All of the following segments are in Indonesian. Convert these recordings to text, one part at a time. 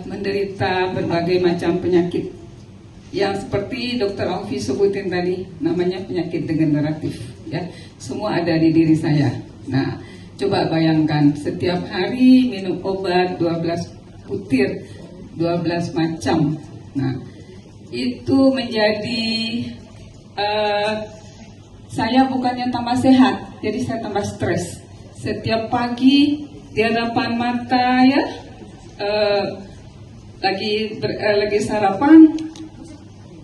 menderita berbagai macam penyakit yang seperti Dr. Alfi sebutin tadi, namanya penyakit degeneratif. Ya, semua ada di diri saya. Nah, coba bayangkan setiap hari minum obat 12 butir, 12 macam. Nah, itu menjadi saya bukannya tambah sehat, jadi saya tambah stres. Setiap pagi di hadapan mata ya, lagi sarapan,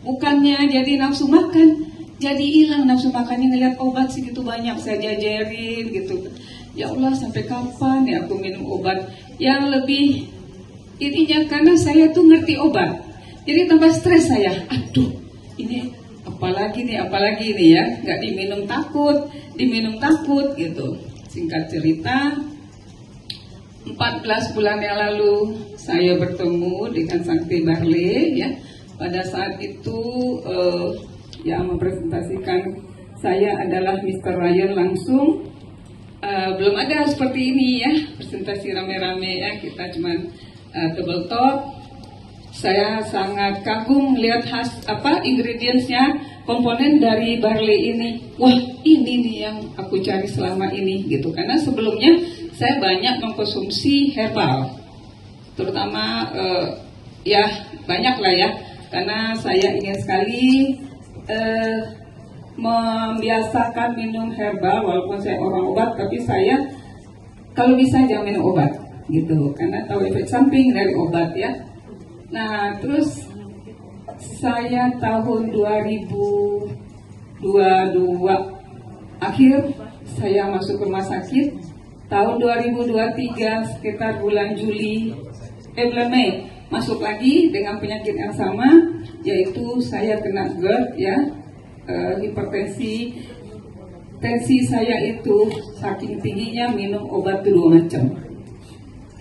bukannya jadi nafsu makan, jadi hilang nafsu makannya ngeliat obat segitu banyak saya jajarin gitu. Ya Allah, sampai kapan ya aku minum obat yang lebih ininya, karena saya tuh ngerti obat. Jadi tambah stres saya. Aduh, ini apalagi nih ya, nggak diminum takut gitu. Singkat cerita, 14 bulan yang lalu saya bertemu dengan Sakti Barle ya. Pada saat itu yang mempresentasikan saya adalah Mr. Ryan langsung. Belum ada seperti ini ya, presentasi rame-rame ya, kita cuman table top. Saya sangat kagum melihat ingredientsnya, komponen dari barley ini. Wah, ini nih yang aku cari selama ini gitu. Karena sebelumnya saya banyak mengkonsumsi herbal, terutama ya banyak lah ya. Karena saya ingin sekali membiasakan minum herbal, walaupun saya orang obat, tapi saya kalau bisa jangan minum obat gitu, karena tahu efek samping dari obat ya. Nah, terus saya tahun 2022 akhir saya masuk rumah sakit. Tahun 2023 sekitar bulan Mei masuk lagi dengan penyakit yang sama, yaitu saya kena GERD ya, hipertensi. Tensi saya itu saking tingginya, minum obat 2 macam.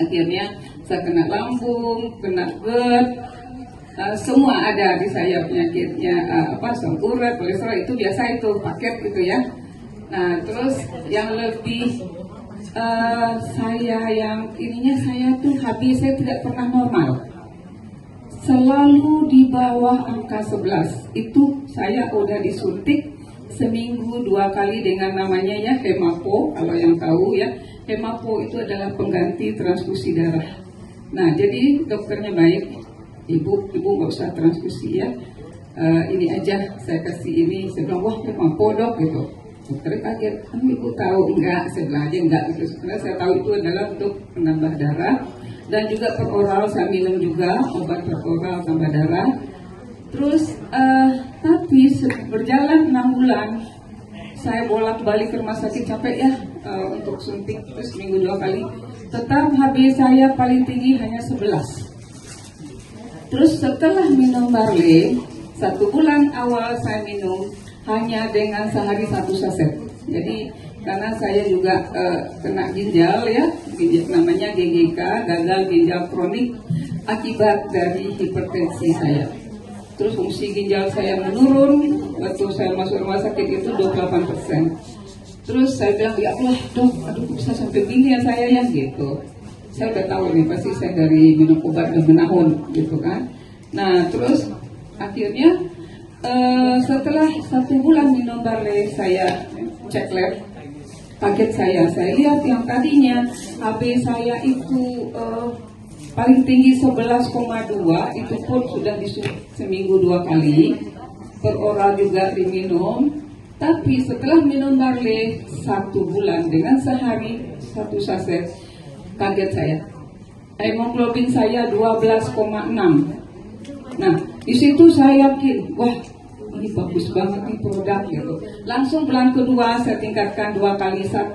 Akhirnya saya kena lambung, kena GERD, semua ada di saya penyakitnya, asam urat, kolesterol, itu biasa itu paket gitu ya. Nah, terus yang lebih saya tuh habis, saya tidak pernah normal, selalu di bawah angka 11. Itu saya udah disuntik seminggu 2 kali dengan namanya ya Hemapo, kalau yang tahu ya. Hemapo itu adalah pengganti transfusi darah. Nah, jadi dokternya baik, ibu nggak usah transfusi ya, ini aja saya kasih ini. Saya bilang, wah Hemapo dok gitu. Dokter kaget, ibu tahu enggak? Saya bilang aja enggak gitu. Sebenarnya saya tahu itu adalah untuk menambah darah, dan juga per oral saya minum juga obat per oral tambah darah. Terus tapi berjalan 6 bulan saya bolak-balik ke rumah sakit, capek ya untuk suntik, terus seminggu 2 kali. Tetap HB saya paling tinggi hanya 11. Terus setelah minum barley, 1 bulan awal saya minum hanya dengan sehari 1 saset. Jadi karena saya juga kena ginjal ya, namanya GGK, gagal ginjal kronik, akibat dari hipertensi saya. Terus fungsi ginjal saya menurun, waktu saya masuk rumah sakit itu 28%. Terus saya bilang, ya Allah dok, aduh bisa sampai gini ya saya ya gitu. Saya udah tahu nih pasti saya dari minum obat dan menahun gitu kan. Nah terus akhirnya setelah 1 bulan minum barley, saya cek lab, kaget saya lihat yang tadinya HB saya itu paling tinggi 11,2, itu pun sudah disuntik seminggu 2 kali, per oral juga diminum. Tapi setelah minum barley 1 bulan dengan sehari 1 saset, kaget saya, hemoglobin saya 12,6. Nah, di situ saya yakin, wah ini bagus banget nih produk gitu. Langsung bulan kedua saya tingkatkan 2 kali 1,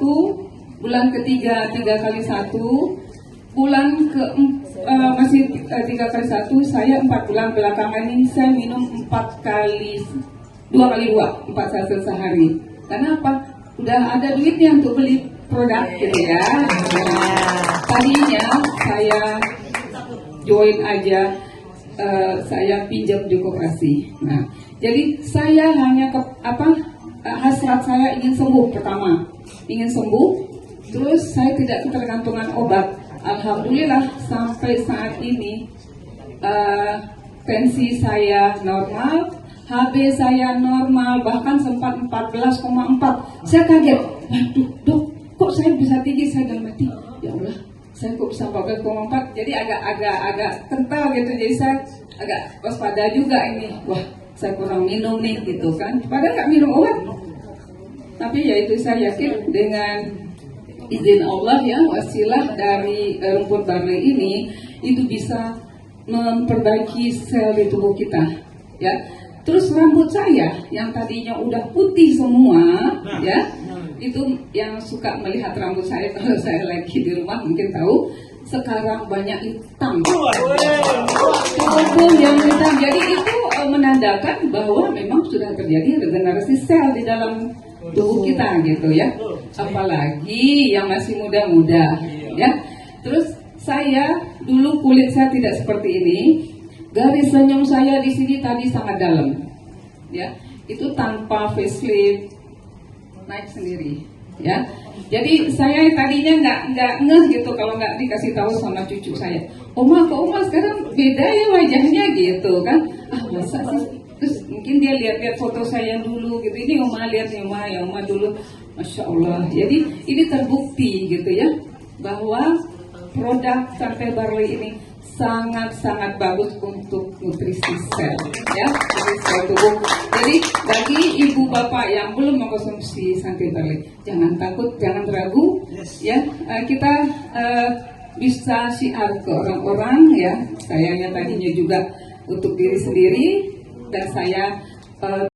bulan ketiga 3 kali 1, bulan ke masih 3 kali 1, saya 4 bulan belakangan ini saya minum 2 kali 2, 4 saset sehari. Karena apa? Udah ada duitnya untuk beli produk gitu ya. Tadinya saya join aja, saya pinjam di koperasi. Nah, jadi saya hanya hasrat saya ingin sembuh pertama, ingin sembuh. Terus saya tidak ketergantungan obat. alhamdulillah sampai saat ini tensi saya normal, HB saya normal, bahkan sempat 14,4. Saya kaget, waduh dok, kok saya bisa tinggi? Saya dalam hati, ya Allah, saya kok bisa 14,4. Jadi agak kental gitu, jadi saya agak waspada juga ini. Wah, saya kurang minum nih gitu kan. Padahal nggak minum obat. Tapi ya itu saya yakin dengan izin Allah ya, wasilah dari rumput barley ini itu bisa memperbaiki sel di tubuh kita ya. Terus rambut saya yang tadinya udah putih semua ya, itu yang suka melihat rambut saya kalau saya lagi di rumah mungkin tahu, sekarang banyak hitam. Betul yang hitam. Jadi itu menandakan bahwa memang sudah terjadi regenerasi sel di dalam tubuh kita gitu ya. Apalagi yang masih muda-muda ya. Terus saya dulu kulit saya tidak seperti ini. Garis senyum saya di sini tadi sangat dalam, ya. Itu tanpa facelift, naik sendiri, ya. Jadi saya tadinya nggak ngeh gitu kalau nggak dikasih tahu sama cucu saya. Oma, kok Oma sekarang beda ya wajahnya gitu kan? Ah masa sih? Terus mungkin dia lihat foto saya dulu gitu. Ini Oma lihat nih Oma, ya Oma dulu, masya Allah. Jadi ini terbukti gitu ya bahwa produk Santai Barley ini sangat-sangat bagus untuk nutrisi sel ya, nutrisi sel tubuh. Jadi bagi ibu bapak yang belum mengkonsumsi Santai Barley, jangan takut, jangan ragu ya. Kita bisa syiar ke orang-orang ya. Sayangnya tadinya juga untuk diri sendiri, dan saya